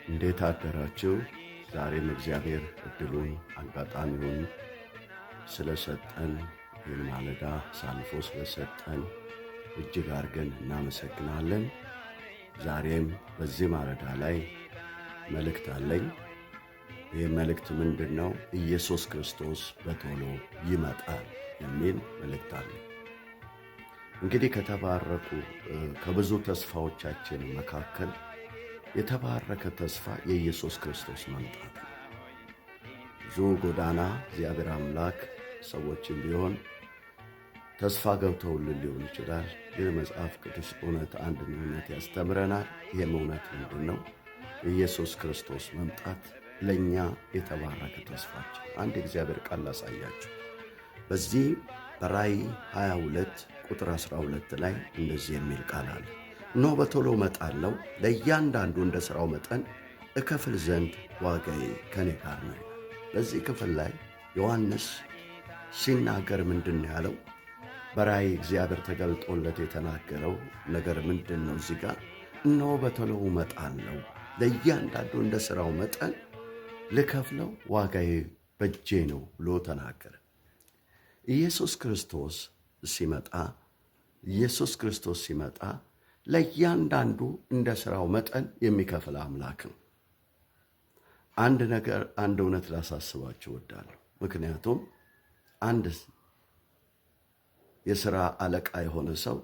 እንዴት አደራችሁ? ዛሬም እግዚአብሔር እድሉን አጋጣሚውን ስለሰጠን ይህን ማለዳ አሳልፎ ስለሰጠን እጅግ አድርገን እናመሰግናለን። ዛሬም በዚህ ማለዳ ላይ መልእክት አለኝ። ይህ መልእክት ምንድን ነው? ኢየሱስ ክርስቶስ በቶሎ ይመጣል የሚል መልእክት አለኝ። እንግዲህ ከተባረኩ ከብዙ ተስፋዎቻችን መካከል የተባረከ ተስፋ የኢየሱስ ክርስቶስ መምጣት ነው። ብዙ ጎዳና እግዚአብሔር አምላክ ሰዎችን ቢሆን ተስፋ ገብተውልን ሊሆን ይችላል። ግን መጽሐፍ ቅዱስ እውነት አንድ እውነት ያስተምረናል። ይህም እውነት ምንድን ነው? የኢየሱስ ክርስቶስ መምጣት ለእኛ የተባረከ ተስፋችን። አንድ የእግዚአብሔር ቃል ላሳያችሁ። በዚህ በራእይ 22 ቁጥር 12 ላይ እንደዚህ የሚል ቃል አለ። እነሆ በቶሎ እመጣለሁ፣ ለእያንዳንዱ እንደ ሥራው መጠን እከፍል ዘንድ ዋጋዬ ከኔ ጋር ነው። በዚህ ክፍል ላይ ዮሐንስ ሲናገር ምንድን ነው ያለው? በራእይ እግዚአብሔር ተገልጦለት የተናገረው ነገር ምንድን ነው? እዚህ ጋር እነሆ በቶሎ እመጣለሁ፣ ለእያንዳንዱ እንደ ሥራው መጠን ልከፍለው ዋጋዬ በእጄ ነው ብሎ ተናገረ። ኢየሱስ ክርስቶስ ሲመጣ ለእያንዳንዱ እንደ ሥራው መጠን የሚከፍል አምላክ ነው። አንድ እውነት ላሳስባችሁ እወዳለሁ። ምክንያቱም አንድ የሥራ አለቃ የሆነ ሰው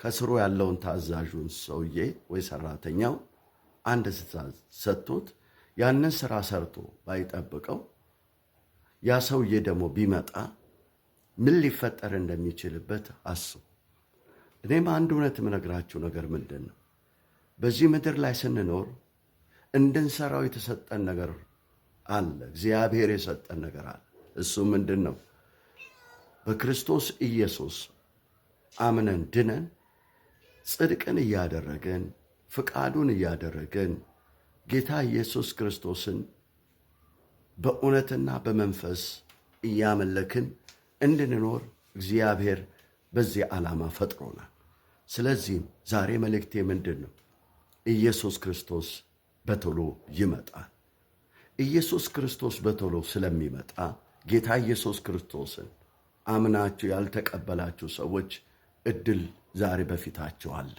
ከስሩ ያለውን ታዛዡን ሰውዬ ወይ ሰራተኛው አንድ ትእዛዝ ሰጥቶት ያንን ሥራ ሰርቶ ባይጠብቀው ያ ሰውዬ ደግሞ ቢመጣ ምን ሊፈጠር እንደሚችልበት አስቡ። እኔም አንድ እውነት የምነግራችሁ ነገር ምንድን ነው? በዚህ ምድር ላይ ስንኖር እንድንሰራው የተሰጠን ነገር አለ። እግዚአብሔር የሰጠን ነገር አለ። እሱ ምንድን ነው? በክርስቶስ ኢየሱስ አምነን ድነን ጽድቅን እያደረግን ፍቃዱን እያደረግን ጌታ ኢየሱስ ክርስቶስን በእውነትና በመንፈስ እያመለክን እንድንኖር እግዚአብሔር በዚህ ዓላማ ፈጥሮናል። ስለዚህም ዛሬ መልእክቴ ምንድን ነው? ኢየሱስ ክርስቶስ በቶሎ ይመጣል። ኢየሱስ ክርስቶስ በቶሎ ስለሚመጣ ጌታ ኢየሱስ ክርስቶስን አምናችሁ ያልተቀበላችሁ ሰዎች እድል ዛሬ በፊታችሁ አለ።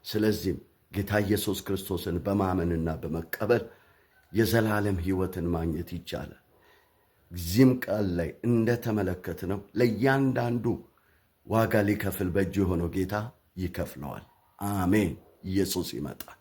ስለዚህም ጌታ ኢየሱስ ክርስቶስን በማመንና በመቀበል የዘላለም ሕይወትን ማግኘት ይቻላል። እዚህም ቃል ላይ እንደተመለከትነው ለእያንዳንዱ ዋጋ ሊከፍል በእጁ የሆነው ጌታ ይከፍለዋል። አሜን። ኢየሱስ ይመጣል።